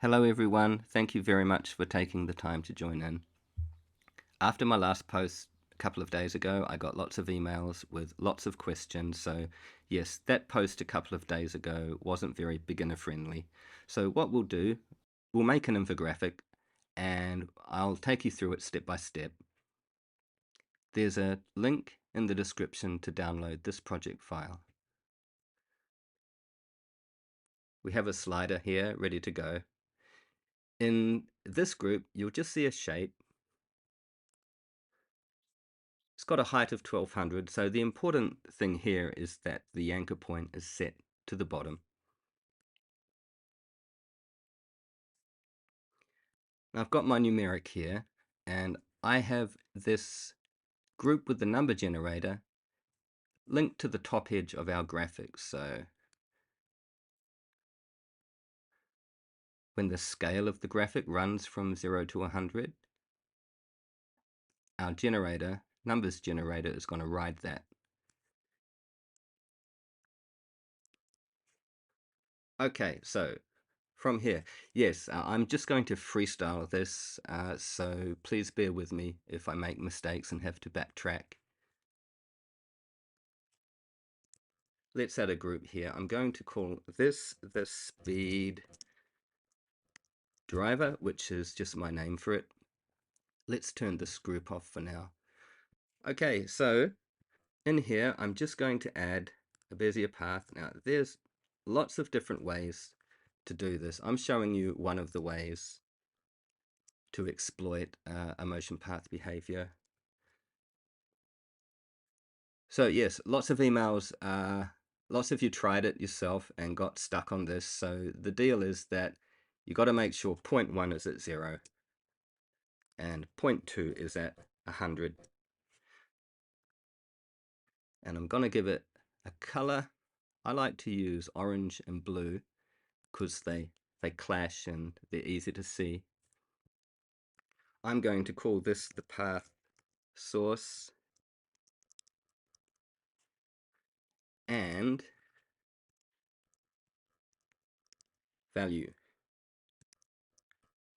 Hello everyone, thank you very much for taking the time to join in. After my last post a couple of days ago, I got lots of emails with lots of questions, so yes, that post a couple of days ago wasn't very beginner friendly. So what we'll do, we'll make an infographic and I'll take you through it step by step. There's a link in the description to download this project file. We have a slider here ready to go. In this group, you'll just see a shape. It's got a height of 1200, so the important thing here is that the anchor point is set to the bottom. Now I've got my numeric here, and I have this group with the number generator linked to the top edge of our graphics. So when the scale of the graphic runs from 0 to 100, our generator, numbers generator, is going to ride that. Okay, so from here, yes, I'm just going to freestyle this, so please bear with me if I make mistakes and have to backtrack. Let's add a group here. I'm going to call this the speed driver, which is just my name for it. Let's turn this group off for now. Okay, so in here, I'm just going to add a Bezier path. Now, there's lots of different ways to do this. I'm showing you one of the ways to exploit a motion path behavior. So yes, lots of emails, lots of you tried it yourself and got stuck on this. So the deal is that you got to make sure point 1 is at 0 and point 2 is at 100. And I'm going to give it a color. I like to use orange and blue because they clash and they're easy to see. I'm going to call this the path source and value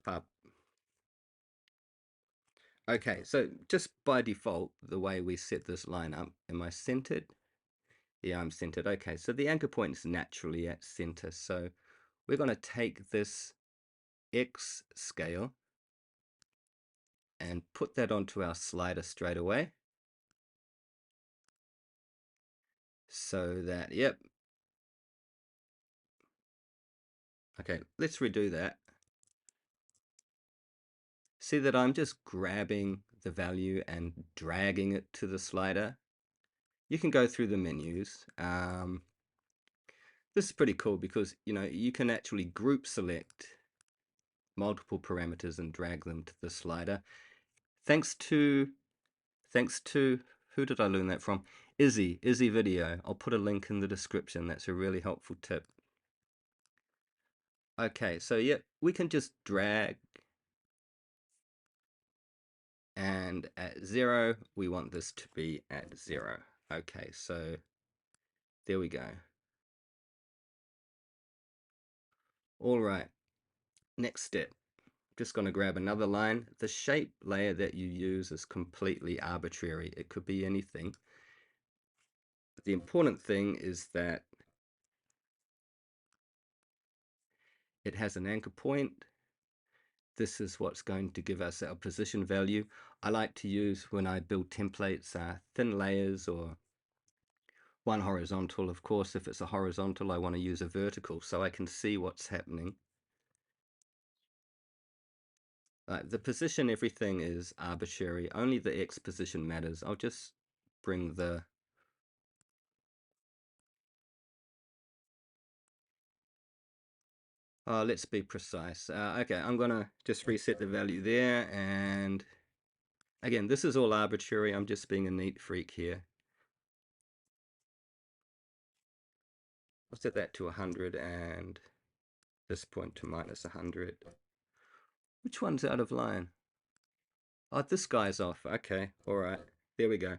path. Okay, so just by default, the way we set this line up, am I centered? Yeah, I'm centered. Okay, so the anchor point is naturally at center. So we're going to take this X scale and put that onto our slider straight away. So that, yep. Okay, let's redo that. See that I'm just grabbing the value and dragging it to the slider. You can go through the menus. This is pretty cool because, you know, you can actually group select multiple parameters and drag them to the slider. Thanks to, who did I learn that from? Izzy video. I'll put a link in the description. That's a really helpful tip. Okay, so yeah, we can just drag, and at 0, we want this to be at 0. Okay, so there we go. All right, next step. Just going to grab another line. The shape layer that you use is completely arbitrary. It could be anything. The important thing is that it has an anchor point. This is what's going to give us our position value. I like to use, when I build templates, thin layers or one horizontal. Of course, if it's a horizontal, I want to use a vertical so I can see what's happening. The position, everything is arbitrary. Only the X position matters. I'll just bring the let's be precise. Okay, I'm gonna just reset the value there, and again, this is all arbitrary. I'm just being a neat freak here. I'll set that to 100 and this point to minus 100. Which one's out of line? Oh, this guy's off. Okay, all right. There we go.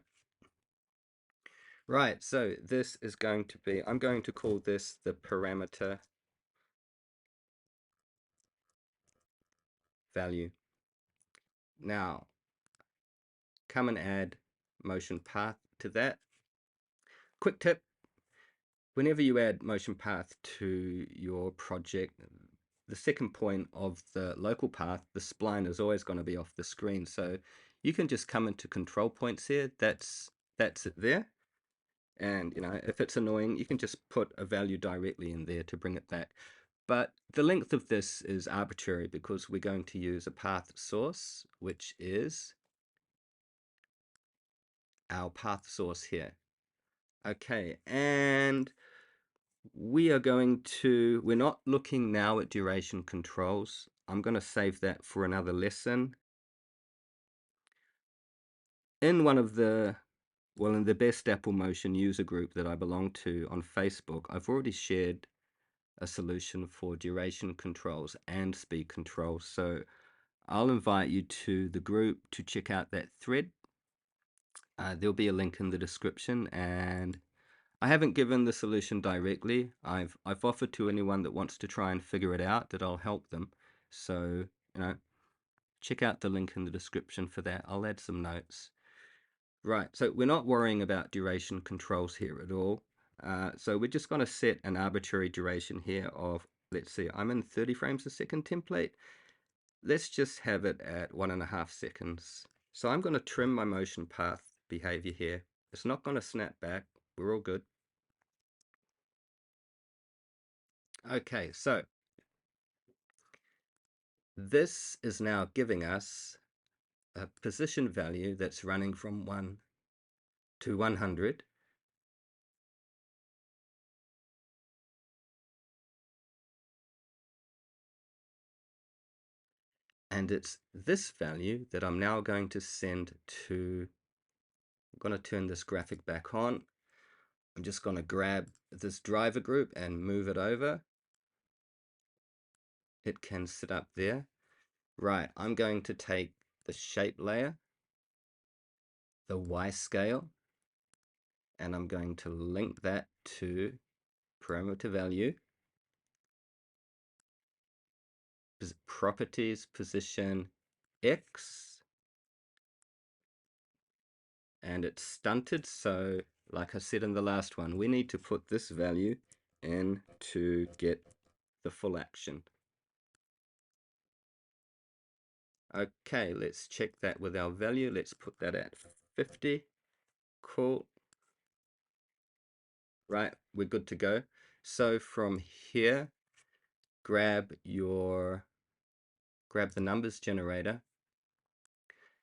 Right, so this is going to be, I'm going to call this the parameter value. Now, come and add motion path to that. Quick tip, whenever you add motion path to your project, the second point of the local path, the spline is always going to be off the screen. So you can just come into control points here. That's it there. And if it's annoying, you can just put a value directly in there to bring it back. But the length of this is arbitrary because we're going to use a path source, which is our path source here. Okay, and we're not looking now at duration controls. I'm going to save that for another lesson. In one of the, in the Best Apple Motion user group that I belong to on Facebook, I've already shared a solution for duration controls and speed controls. So I'll invite you to the group to check out that thread. There'll be a link in the description, and I haven't given the solution directly. I've offered to anyone that wants to try and figure it out that I'll help them. So, check out the link in the description for that. I'll add some notes. Right, so we're not worrying about duration controls here at all. So we're just going to set an arbitrary duration here of, let's see, I'm in 30 frames a second template. Let's just have it at 1.5 seconds. So I'm going to trim my motion path behavior here. It's not going to snap back. We're all good. Okay, so this is now giving us a position value that's running from 1 to 100. And it's this value that I'm now going to send to, I'm going to turn this graphic back on. I'm just going to grab this driver group and move it over. It can sit up there. Right, I'm going to take the shape layer, the Y scale, and I'm going to link that to parameter value, properties, position X, and it's stunted. So like I said in the last one, we need to put this value in to get the full action. Okay, let's check that with our value. Let's put that at 50. Cool. Right, we're good to go. So from here, grab the numbers generator,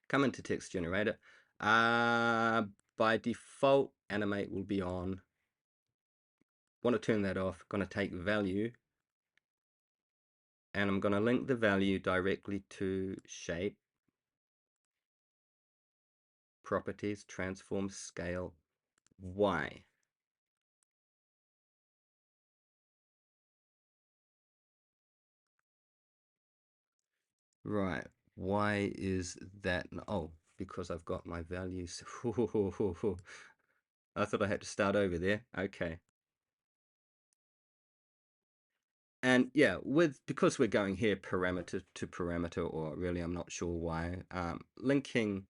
come into text generator. By default, animate will be on. Want to turn that off. Going to take value, and I'm going to link the value directly to shape, properties, transform, scale, Y. Right, why is that? Oh, because I've got my values. I thought I had to start over there. Okay. And yeah, because we're going here parameter to parameter, or really I'm not sure why, linking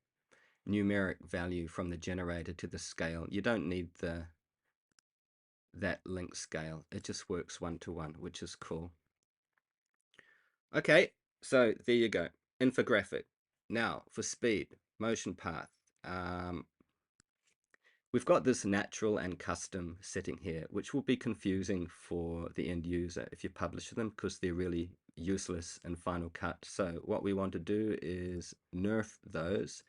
numeric value from the generator to the scale, you don't need that link scale. It just works one-to-one, which is cool. Okay, so there you go. Infographic. Now for speed, motion path. We've got this natural and custom setting here, which will be confusing for the end user if you publish them because they're really useless in Final Cut. So what we want to do is nerf those.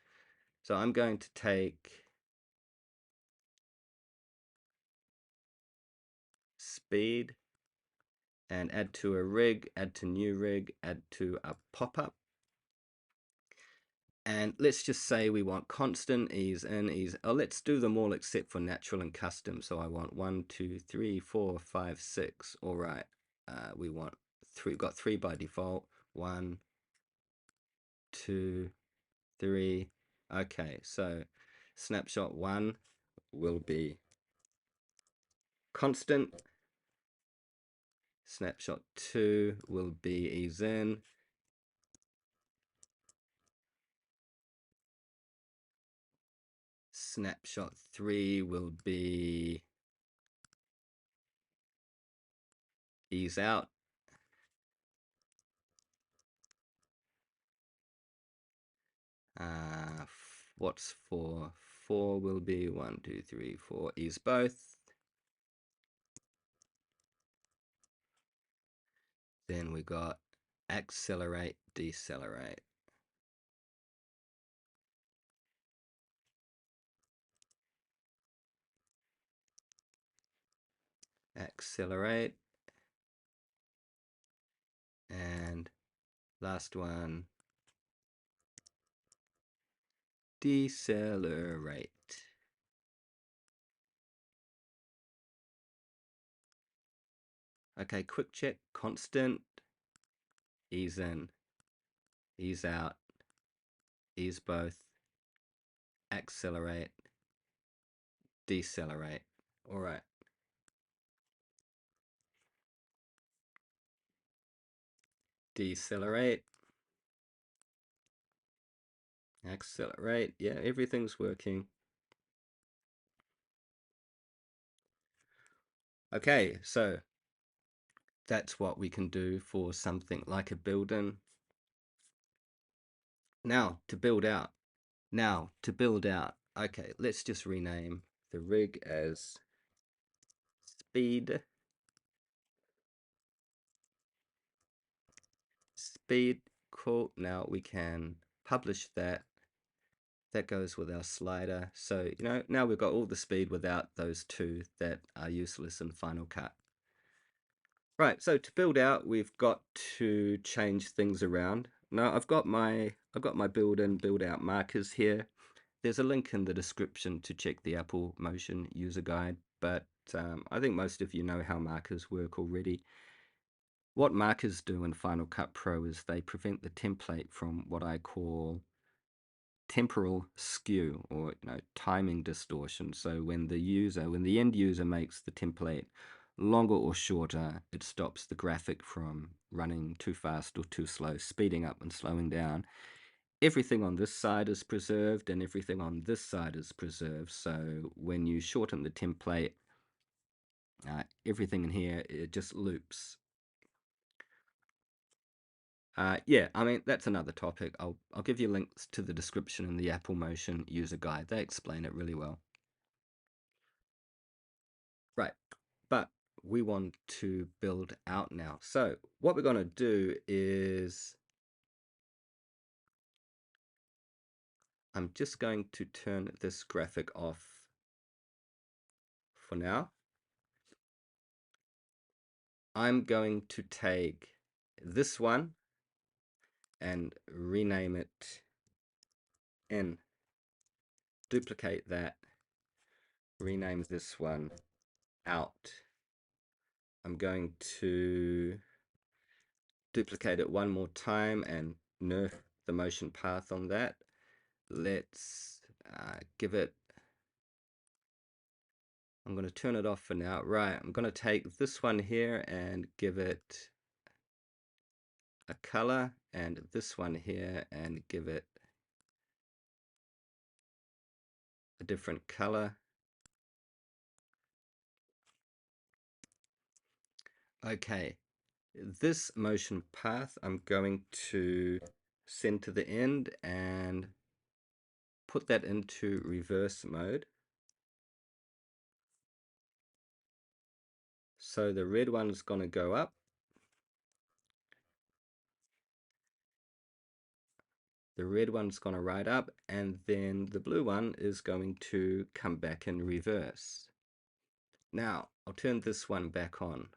So I'm going to take speed and add to a rig, add to new rig, add to a pop-up. And let's just say we want constant, ease in, ease. Oh, let's do them all except for natural and custom. So I want 1, 2, 3, 4, 5, 6. All right. We want 3. We've got 3 by default. 1, 2, 3. Okay. So snapshot 1 will be constant. Snapshot 2 will be ease in. snapshot 3 will be ease out. What's 4? 4 will be 1, 2, 3, 4, ease both. Then we got accelerate, decelerate. Accelerate. And last one, decelerate. Okay, quick check, constant, ease in, ease out, ease both, accelerate, decelerate. All right. Decelerate, accelerate. Yeah, everything's working. Okay, so that's what we can do for something like a building. Now to build out. Okay, let's just rename the rig as speed. Speed, cool. Now we can publish that. That goes with our slider. So, now we've got all the speed without those two that are useless in Final Cut. Right, so to build out, we've got to change things around. Now I've got my build in, build out markers here. There's a link in the description to check the Apple Motion user guide, but I think most of you know how markers work already. What markers do in Final Cut Pro is they prevent the template from what I call temporal skew, or timing distortion. So when the end user makes the template longer or shorter, it stops the graphic from running too fast or too slow, speeding up and slowing down. Everything on this side is preserved and everything on this side is preserved. So when you shorten the template, everything in here, it just loops. Yeah, I mean, that's another topic. I'll give you links to the description in the Apple Motion user guide. They explain it really well. Right, but we want to build out now. So what we're going to do is I'm just going to turn this graphic off for now. I'm going to take this one and rename it in. Duplicate that, rename this one out. I'm going to duplicate it one more time and nerf the motion path on that. Let's give it, I'm going to turn it off for now. Right, I'm going to take this one here and give it a color, and this one here and give it a different color. Okay, this motion path I'm going to send to the end and put that into reverse mode. So the red one's going to go up. The red one's going to ride up, and then the blue one is going to come back in reverse. Now, I'll turn this one back on.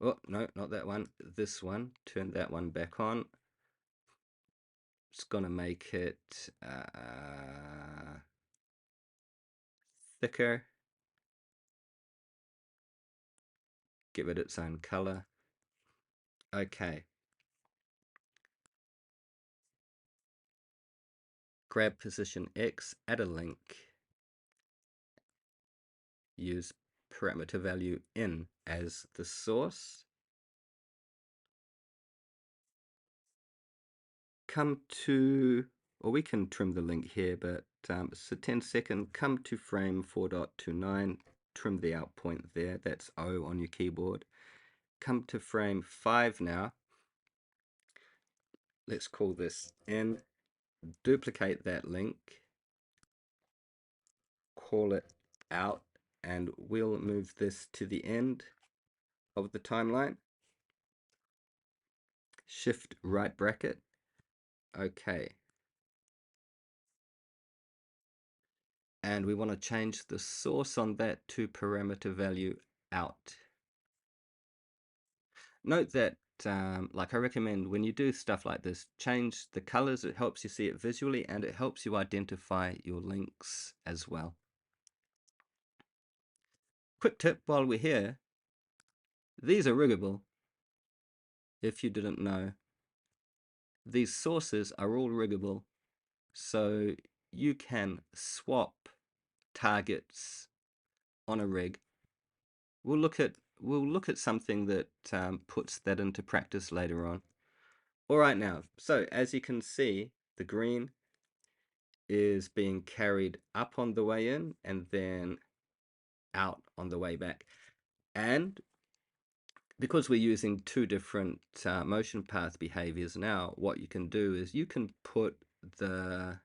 Oh, no, not that one. This one. Turn that one back on. It's going to make it thicker. Give it its own color. Okay. Grab position X, add a link. Use parameter value in as the source. come to, or we can trim the link here, but so 10-second, come to frame 4.29, trim the out point there, that's O on your keyboard. Come to frame 5 now. Let's call this N, duplicate that link, call it out, and we'll move this to the end of the timeline. Shift right bracket. Okay. And we want to change the source on that to parameter value out. Note that, like I recommend when you do stuff like this, change the colors. It helps you see it visually and it helps you identify your links as well. Quick tip while we're here, these are riggable. If you didn't know, these sources are all riggable. So you can swap targets on a rig. We'll look at something that puts that into practice later on. All right, now, so as you can see, the green is being carried up on the way in and then out on the way back. And because we're using two different motion path behaviors now, what you can do is you can put the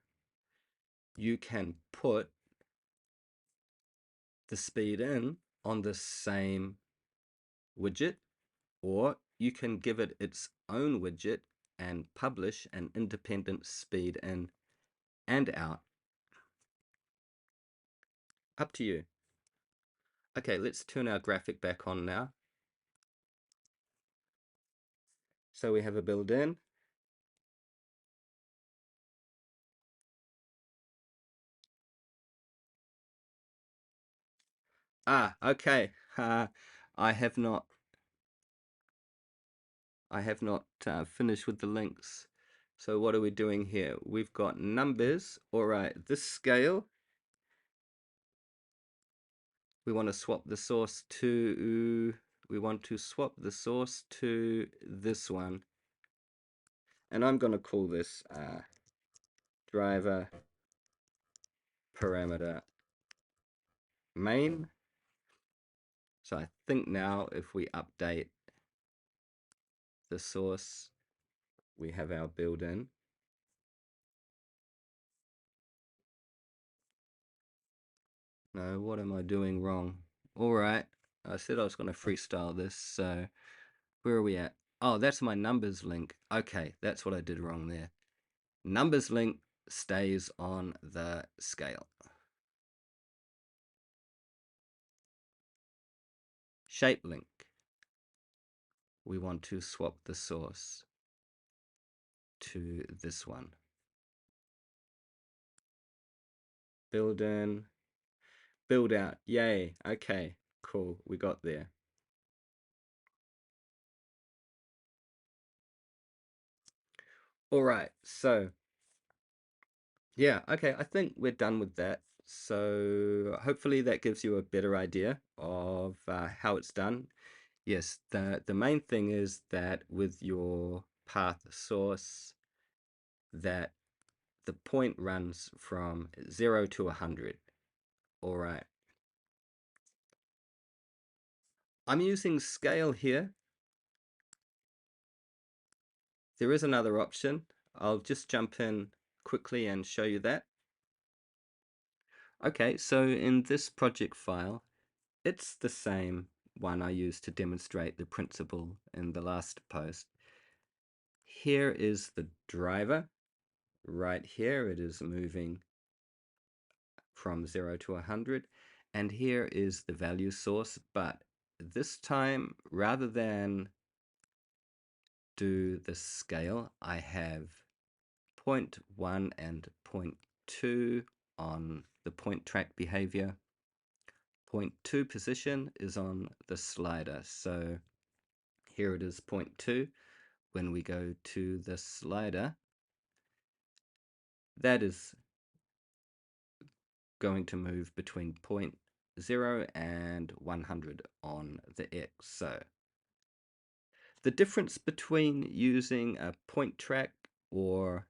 speed in on the same widget, or you can give it its own widget and publish an independent speed in and out. Up to you. Okay, let's turn our graphic back on now. So we have a build-in. Okay. I have not finished with the links. So what are we doing here? We've got numbers. All right, this scale, we want to swap the source to this one. And I'm going to call this driver parameter main. So I think now if we update the source, we have our build-in. No, what am I doing wrong? All right, I said I was going to freestyle this, so where are we at? Oh, that's my numbers link. Okay, that's what I did wrong there. Numbers link stays on the scale. Shape link. We want to swap the source to this one. Build in, build out. Yay. Okay, cool. We got there. All right, so yeah, okay, I think we're done with that. So hopefully that gives you a better idea of how it's done. Yes, the main thing is that with your path source, that the point runs from 0 to 100. All right. I'm using scale here. There is another option. I'll just jump in quickly and show you that. Okay, so in this project file, it's the same one I used to demonstrate the principle in the last post. Here is the driver. Right here it is moving from 0 to 100. And here is the value source, but this time, rather than do the scale, I have 0.1 and 0.2 on the point track behavior. 0.2 position is on the slider. So here it is 0.2. When we go to the slider, that is going to move between 0 and 100 on the X. So the difference between using a point track or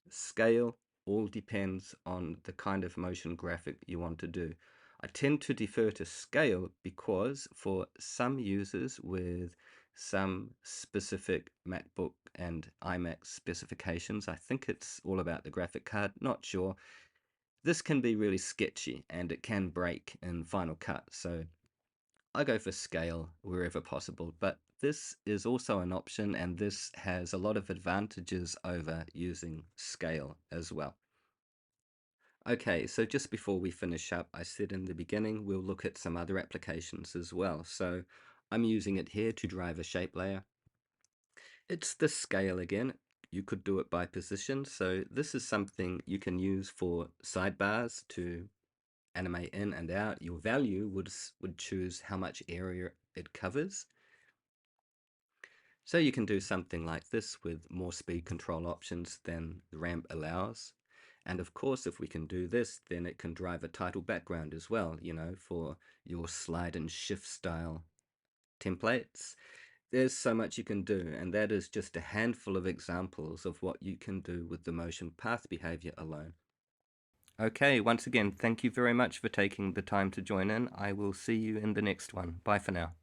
scale all depends on the kind of motion graphic you want to do. I tend to defer to scale because for some users with some specific MacBook and iMac specifications, I think it's all about the graphic card, not sure, this can be really sketchy and it can break in Final Cut. So I go for scale wherever possible, but this is also an option and this has a lot of advantages over using scale as well. Okay, so just before we finish up, I said in the beginning we'll look at some other applications as well. So I'm using it here to drive a shape layer. It's the scale again. You could do it by position. So this is something you can use for sidebars to animate in and out. Your value would choose how much area it covers. So you can do something like this with more speed control options than the ramp allows. And of course, if we can do this, then it can drive a title background as well, for your slide and shift style templates. There's so much you can do, and that is just a handful of examples of what you can do with the motion path behavior alone. Okay, once again, thank you very much for taking the time to join in. I will see you in the next one. Bye for now.